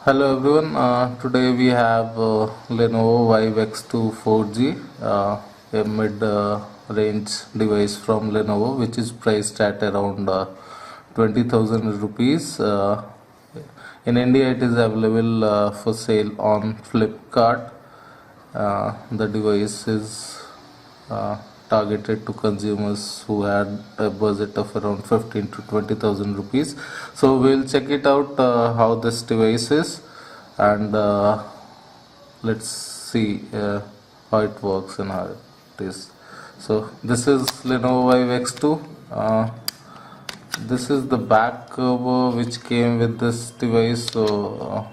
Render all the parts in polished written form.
Hello everyone. Today we have Lenovo Vive X2 4G, a mid-range device from Lenovo, which is priced at around 20,000 rupees. In India, it is available for sale on Flipkart. The device is uh, targeted to consumers who had a budget of around 15 to 20,000 rupees. So we'll check it out how this device is, and let's see how it works and how it is. So this is Lenovo Vive X2. This is the back cover which came with this device. So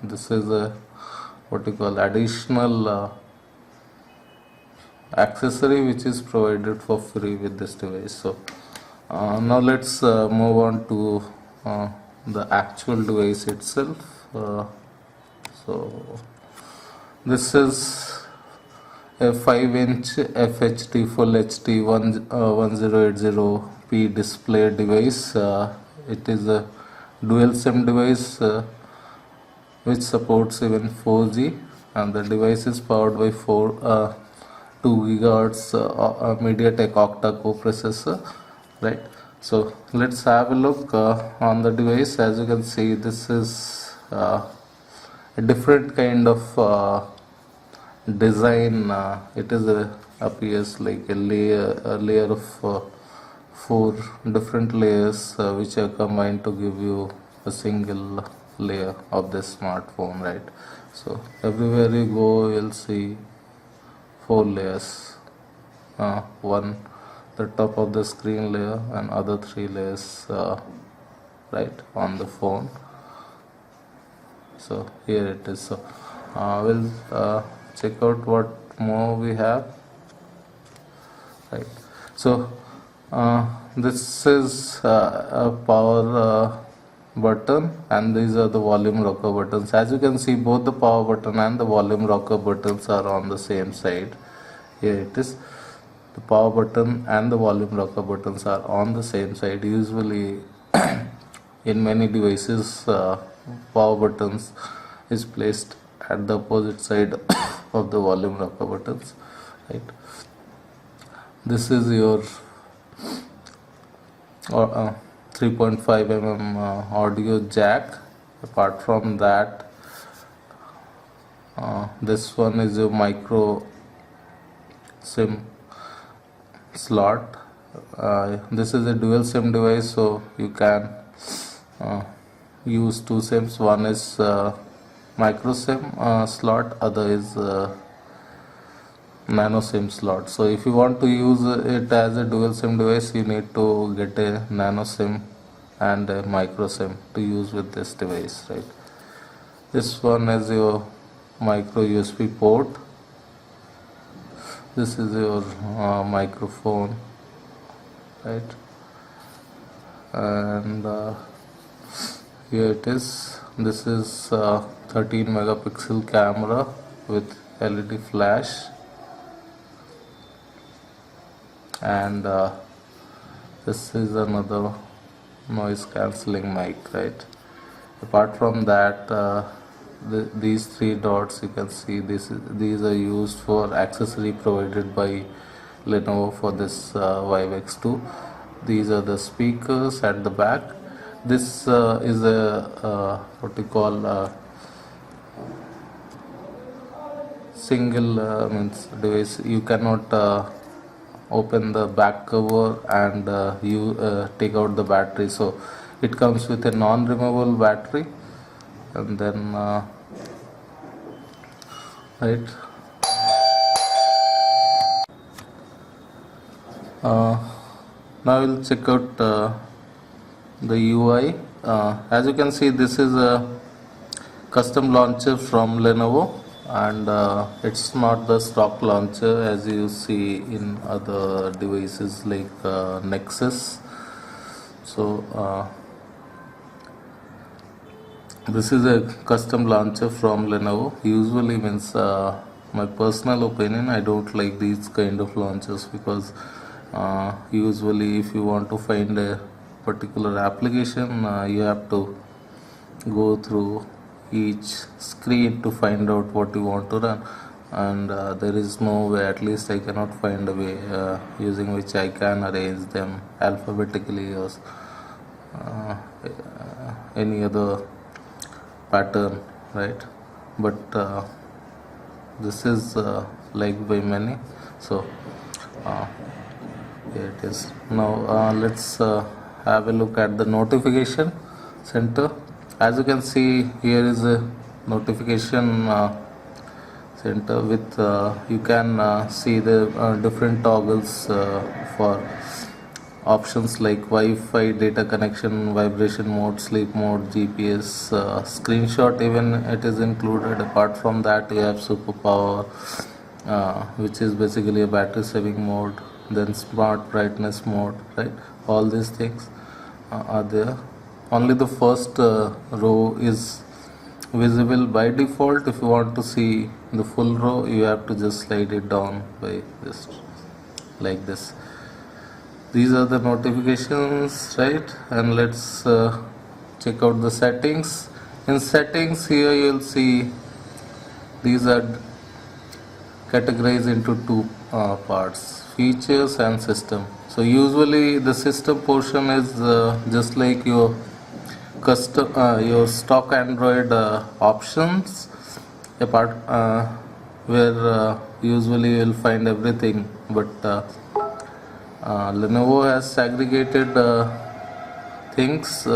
this is a what you call additional accessory which is provided for free with this device. So now let's move on to the actual device itself. So this is a 5-inch FHD Full HD 1080p display device. It is a dual SIM device which supports even 4G, and the device is powered by 2 GHz MediaTek octa-core processor, right? So let's have a look on the device. As you can see, this is a different kind of design. It is appears like a layer of 4 different layers which are combined to give you a single layer of this smartphone, right? So everywhere you go, you'll see 4 layers. One the top of the screen layer and other 3 layers right on the phone. So here it is. So we'll check out what more we have, right? So this is a power button, and these are the volume rocker buttons. As you can see, both the power button and the volume rocker buttons are on the same side. Here it is. The power button and the volume rocker buttons are on the same side. Usually in many devices power buttons is placed at the opposite side of the volume rocker buttons, right? This is your 3.5 mm audio jack. Apart from that, this one is your micro SIM slot. This is a dual SIM device, so you can use 2 SIMs. One is micro SIM slot, other is nano SIM slot. So if you want to use it as a dual SIM device, you need to get a nano SIM and a micro SIM to use with this device, right? This one is your micro USB port. This is your microphone, right? And here it is. This is 13 megapixel camera with LED flash, and this is another noise cancelling mic, right? Apart from that, these 3 dots, you can see these are used for accessory provided by Lenovo for this Vive X2. These are the speakers at the back. This is a what you call single means device. You cannot open the back cover and you take out the battery, so it comes with a non-removable battery. And then right, now we'll check out the UI. As you can see, this is a custom launcher from Lenovo, and it's not the stock launcher as you see in other devices like Nexus. So this is a custom launcher from Lenovo. Usually, means my personal opinion, I don't like these kind of launchers, because usually if you want to find a particular application, you have to go through each screen to find out what you want to run, and there is no way, at least I cannot find a way using which I can arrange them alphabetically or uh, any other pattern, right? But this is liked by many, so here it is. Now let's have a look at the notification center. As you can see, here is a notification center with you can see the different toggles for options like Wi-Fi, data connection, vibration mode, sleep mode, GPS, screenshot even it is included. Apart from that, you have superpower, which is basically a battery saving mode, then smart brightness mode, right? All these things are there. Only the first row is visible by default. If you want to see the full row, you have to just slide it down by just like this. These are the notifications, right? And let's check out the settings. In settings, here you'll see these are categorized into two parts: features and system. So usually the system portion is just like your custom your stock Android options, apart where usually you'll find everything, but Lenovo has segregated things,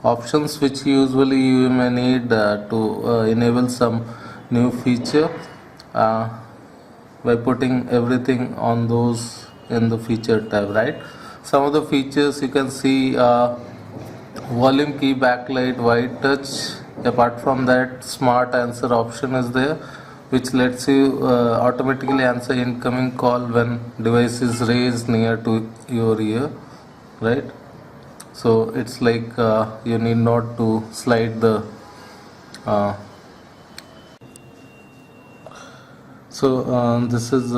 options which usually you may need to enable some new feature by putting everything on those in the feature tab, right? Some of the features you can see, volume key, backlight, white touch. Apart from that, smart answer option is there, which lets you automatically answer incoming call when device is raised near to your ear, right? So it's like you need not to slide the this is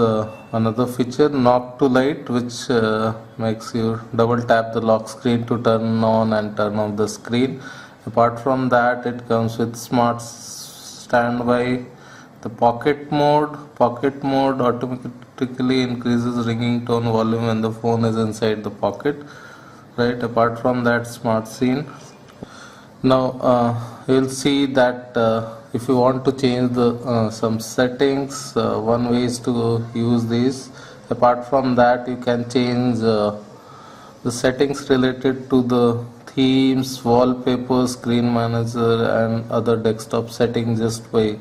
another feature, knock to light, which makes you double tap the lock screen to turn on and turn off the screen. Apart from that, it comes with smart standby, the pocket mode. Pocket mode automatically increases ringing tone volume when the phone is inside the pocket, right? Apart from that, smart scene. Now you'll see that if you want to change the some settings, one way is to use these. Apart from that, you can change the settings related to the themes, wallpaper, screen manager, and other desktop settings just by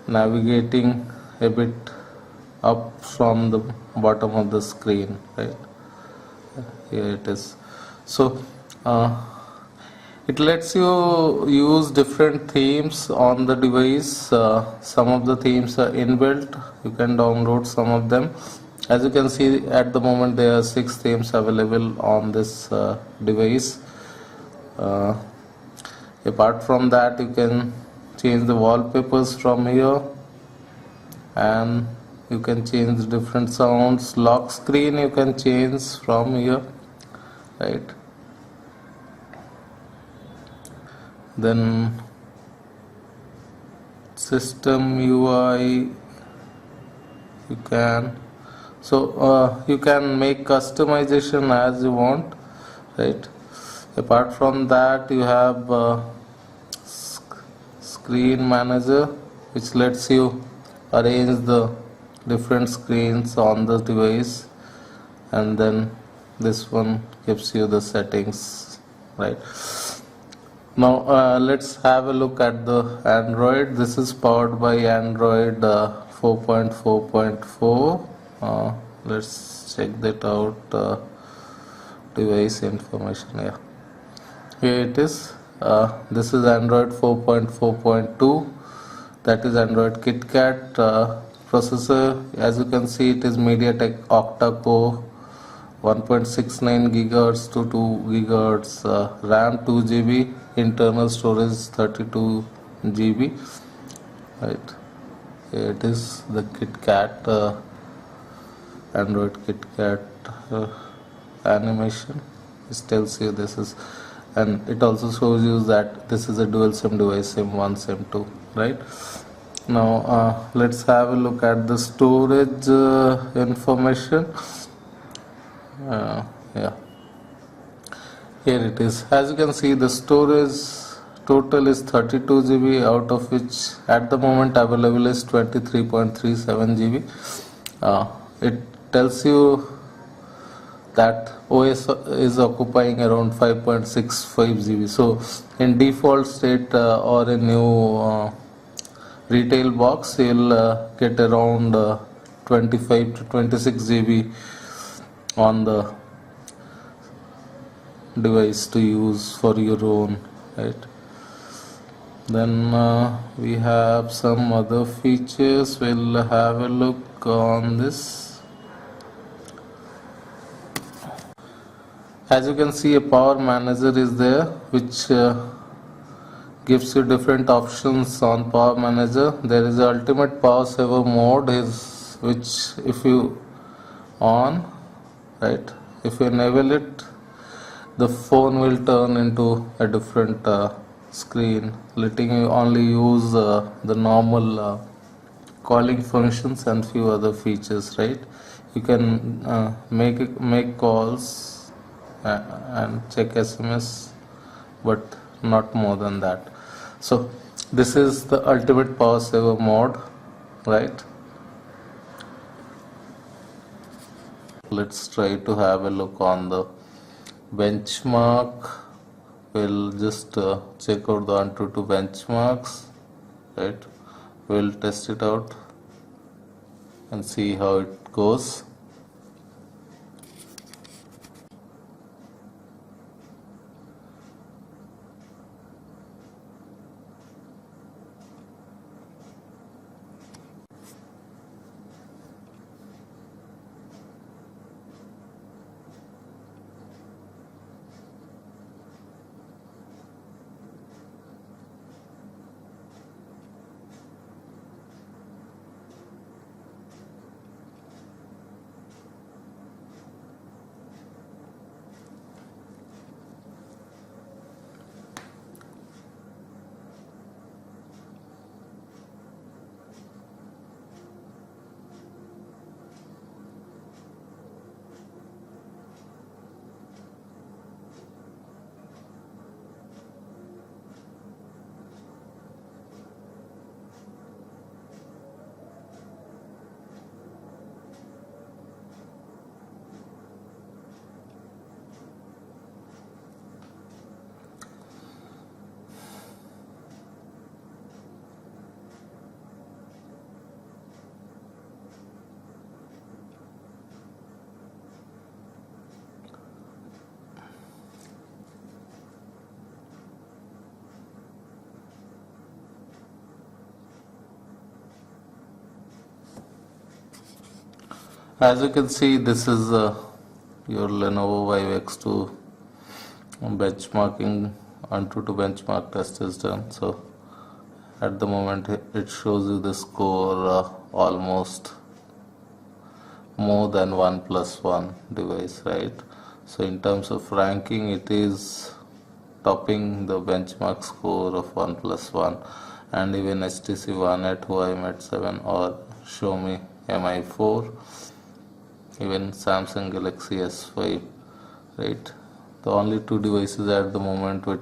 navigating a bit up from the bottom of the screen, right? Here it is. So it lets you use different themes on the device. Some of the themes are inbuilt, you can download some of them. As you can see, at the moment there are 6 themes available on this device. Apart from that, you can change the wallpapers from here, and you can change different sounds. Lock screen you can change from here, right? Then system UI you can, so you can make customization as you want, right? Apart from that, you have screen manager, which lets you arrange the different screens on the device, and then this one gives you the settings, right? Now let's have a look at the Android. This is powered by Android 4.4.4. Let's check that out. Device information, yeah, here it is. This is Android 4.4.2, that is Android KitKat. Processor, as you can see, it is MediaTek octa-core, 1.69 GHz to 2 GHz, RAM 2 GB, internal storage 32 GB, right? Here it is, the KitKat, Android KitKat animation. It tells you this is and it also shows you that this is a dual SIM device, SIM1, SIM2, right? Now let's have a look at the storage information. Yeah, here it is. As you can see, the storage total is 32 GB, out of which at the moment available is 23.37 GB. It tells you that OS is occupying around 5.65 GB. So in default state or a new retail box, you'll get around 25 to 26 GB on the device to use for your own, right? Then we have some other features. We'll have a look on this. As you can see, a power manager is there, which gives you different options on power manager. There is a ultimate power saver mode, which if you on, right, if you enable it, the phone will turn into a different screen, letting you only use the normal calling functions and few other features, right? You can make calls and check SMS, but not more than that. So this is the ultimate power saver mode, right? Let's try to have a look on the benchmark. We'll just check out the AnTuTu benchmarks, right? We'll test it out and see how it goes. As you can see, this is your Lenovo Vive X2 benchmarking. AnTuTu benchmark test is done. So at the moment it shows you the score almost more than OnePlus One device, right? So in terms of ranking, it is topping the benchmark score of OnePlus One and even HTC One at Huawei Mate 7 or Xiaomi Mi4, even Samsung Galaxy S5, right? The only two devices at the moment with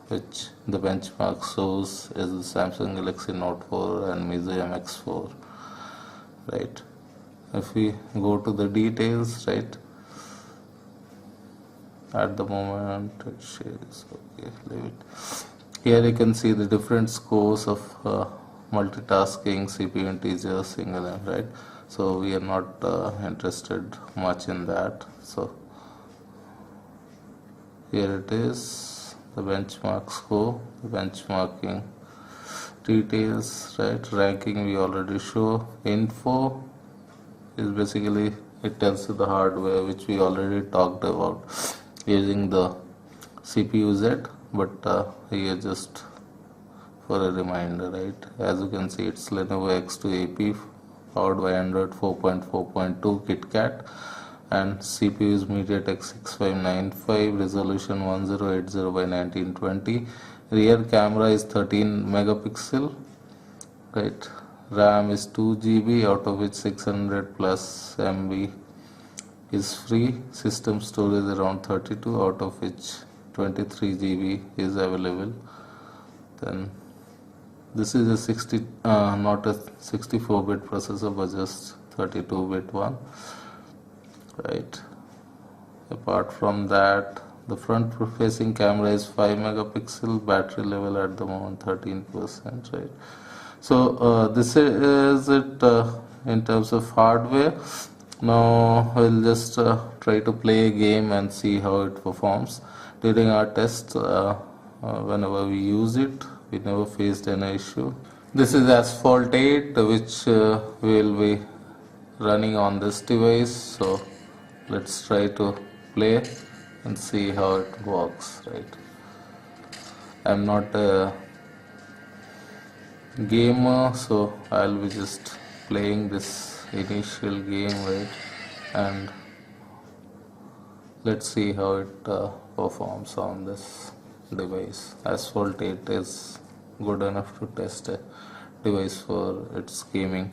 which the benchmark shows is the Samsung Galaxy Note 4 and Mizu MX4, right? If we go to the details, right, at the moment it shares, okay, leave it. Here you can see the different scores of multitasking, CPU integer, single M, right? So we are not interested much in that. So here it is, the benchmark score, the benchmarking details, right? Ranking we already show. Info is basically, it tells you the hardware, which we already talked about using the CPU Z, but here just for a reminder, right? As you can see, it's Lenovo X2 AP powered by Android 4.4.2 KitKat and CPU is MediaTek 6595, resolution 1080 by 1920. Rear camera is 13 megapixel, right? RAM is 2 GB, out of which 600 plus MB is free. System storage around 32, out of which 23 GB is available. Then this is a not a 64-bit processor, but just 32-bit one, right? Apart from that, the front facing camera is 5 megapixel, battery level at the moment 13%, right? So this is it in terms of hardware. Now we'll just try to play a game and see how it performs. During our test, whenever we use it, we never faced any issue. This is Asphalt 8, which will be running on this device. So let's try to play and see how it works, right? I'm not a gamer, so I'll be just playing this initial game, right? And let's see how it performs on this device. Asphalt 8 is good enough to test a device for its gaming.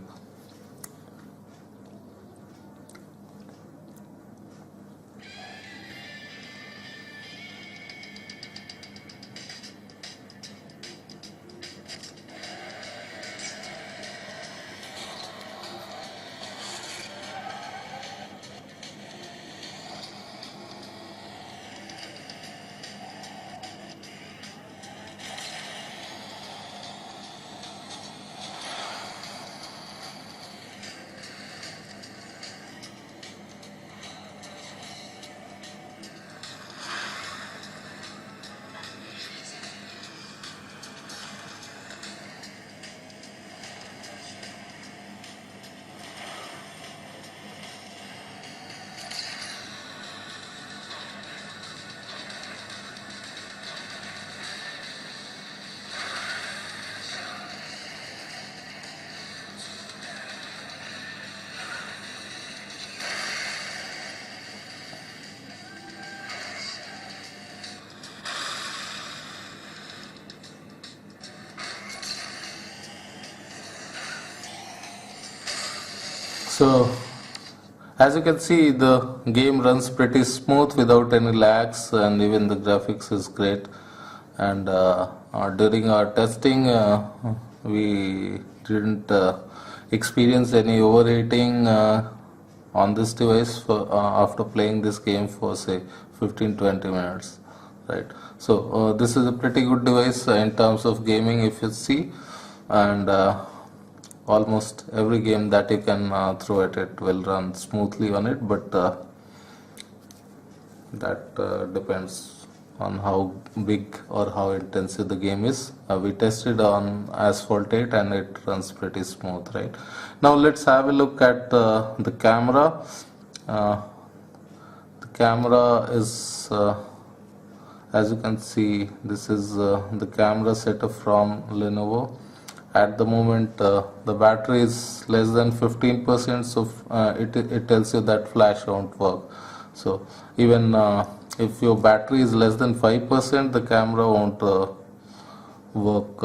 So as you can see, the game runs pretty smooth without any lags, and even the graphics is great. And during our testing, we didn't experience any overheating on this device after playing this game for say 15-20 minutes, right? So this is a pretty good device in terms of gaming, if you see, and almost every game that you can throw at it will run smoothly on it, but that depends on how big or how intensive the game is. We tested on Asphalt 8 and it runs pretty smooth, right? Now let's have a look at the camera. The camera is as you can see, this is the camera setup from Lenovo. At the moment the battery is less than 15%, so it tells you that flash won't work. So even if your battery is less than 5%, the camera won't work.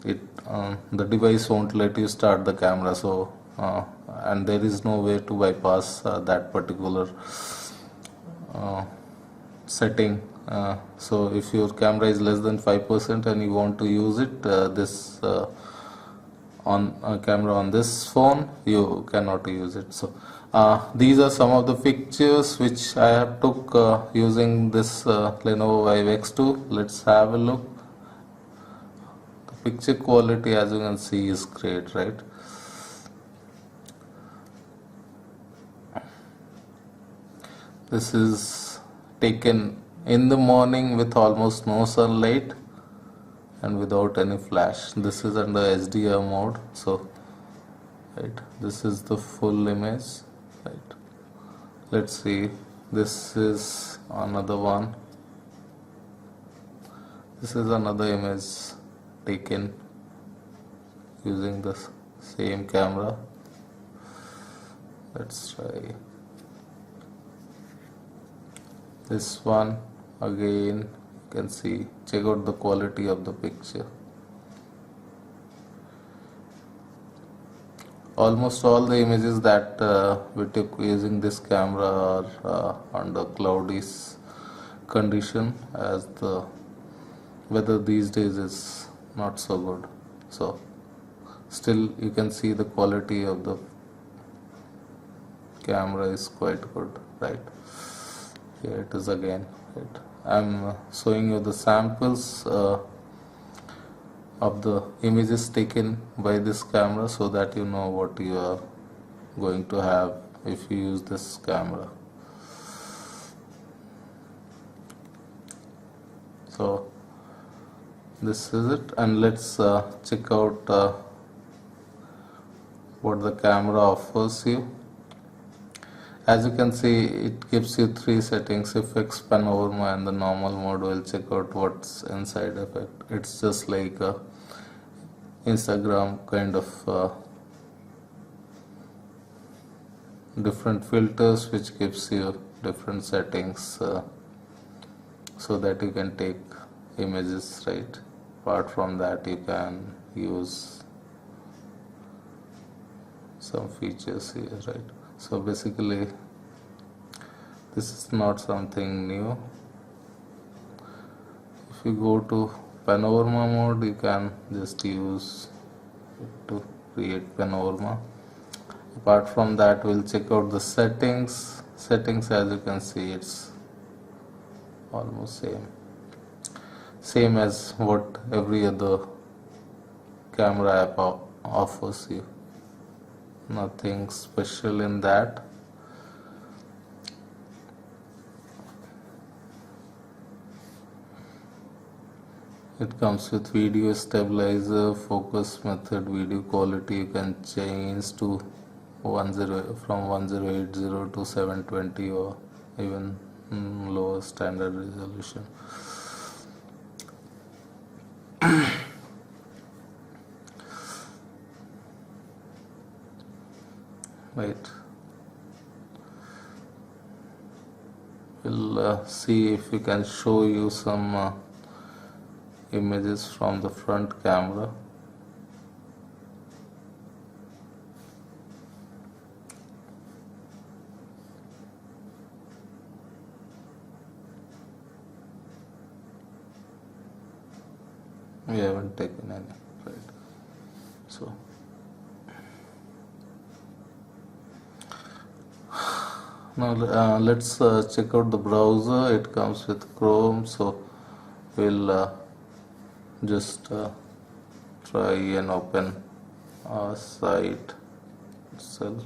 The device won't let you start the camera. So and there is no way to bypass that particular setting. So if your camera is less than 5% and you want to use it, this on camera on this phone, you cannot use it. So these are some of the pictures which I have took using this Lenovo Vive X2. Let's have a look. The picture quality, as you can see, is great, right? This is taken in the morning with almost no sunlight and without any flash. This is under HDR mode. So right, this is the full image, right? Let's see, this is another one. This is another image taken using the same camera. Let's try. This one again, you can see, check out the quality of the picture. Almost all the images that we took using this camera are under cloudy condition, as the weather these days is not so good. So still you can see the quality of the camera is quite good, right? Here it is again, right? I'm showing you the samples of the images taken by this camera, so that you know what you are going to have if you use this camera. So this is it, and let's check out what the camera offers you. As you can see, it gives you three settings: effects, panorama, and the normal mode. We'll check out what's inside effect. It's just like a Instagram kind of different filters, which gives you different settings so that you can take images, right? Apart from that, you can use some features here, right? So basically this is not something new. If you go to panorama mode, you can just use it to create panorama. Apart from that, we'll check out the settings. As you can see, it's almost same as what every other camera app offers you. Nothing special in that. It comes with video stabilizer, focus method, video quality. You can change to from 1080 to 720, or even lower standard resolution. Right. We'll see if we can show you some images from the front camera. We haven't taken any, right? So now let's check out the browser. It comes with Chrome, so we'll just try and open our site itself.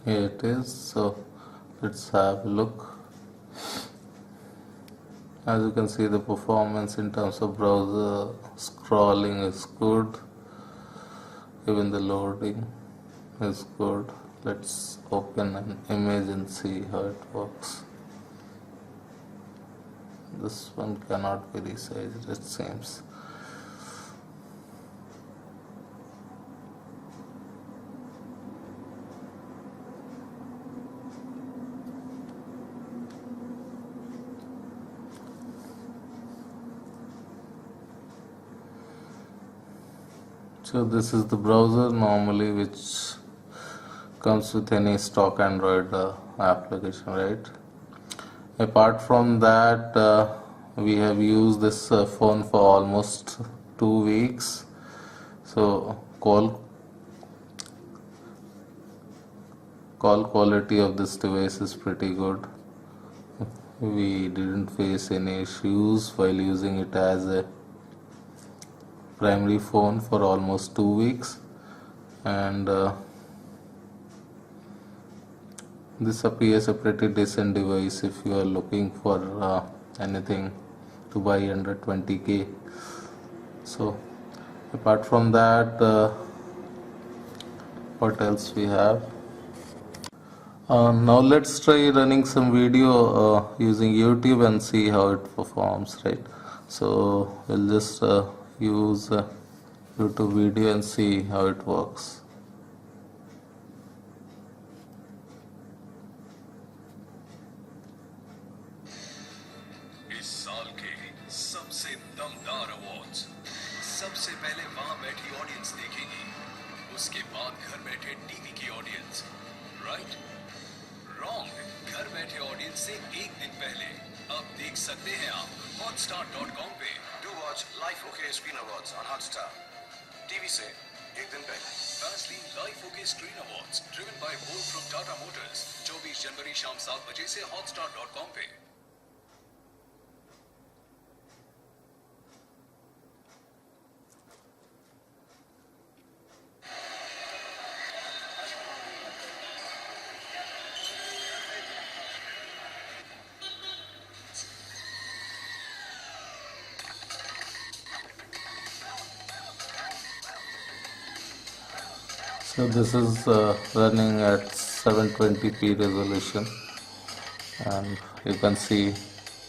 Here it is, so let's have a look. As you can see, the performance in terms of browser scrolling is good, even the loading is good. Let's open an image and see how it works. This one cannot be resized, it seems. So this is the browser normally which comes with any stock Android application, right? Apart from that, we have used this phone for almost 2 weeks. So call quality of this device is pretty good. We didn't face any issues while using it as a primary phone for almost 2 weeks, and this appears a pretty decent device if you are looking for anything to buy under 20k. So apart from that, what else we have? Now let's try running some video using YouTube and see how it performs, right? So we'll just use YouTube video and see how it works. इस साल के सबसे दमदार awards सबसे पहले वहां बैठी audience देखेगी, उसके बाद घर बैठे टीवी की ऑडियंस। राइट? रॉन्ग। घर बैठे ऑडियंस से एक दिन पहले अब देख सकते हैं आप hotstar.com पे। Do watch Life OK Screen Awards on Hotstar. TV से एक दिन पहले। Fastly Life OK Screen Awards driven by Bolt from Tata Motors 24 जनवरी शाम 7 बजे से hotstar.com पे। So this is running at 720p resolution, and you can see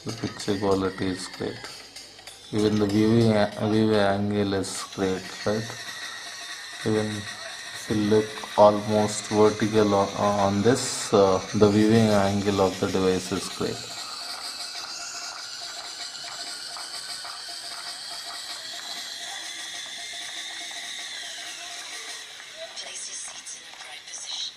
the picture quality is great. Even the viewing angle is great, right? Even if you look almost vertical on this, the viewing angle of the device is great. Place your seats in a bright position.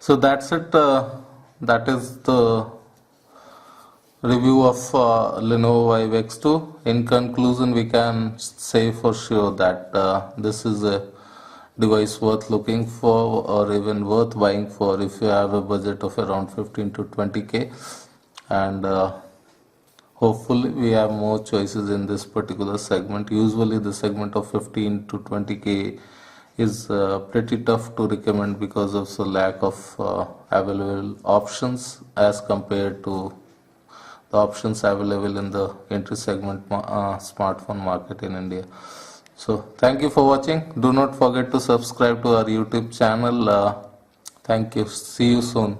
So that's it. That is the review of Lenovo Vive X2. In conclusion, we can say for sure that this is a device worth looking for, or even worth buying for if you have a budget of around 15 to 20k, and hopefully we have more choices in this particular segment. Usually the segment of 15 to 20k is pretty tough to recommend because of the lack of available options as compared to the options available in the entry segment smartphone market in India. So thank you for watching. Do not forget to subscribe to our YouTube channel. Thank you. See you soon.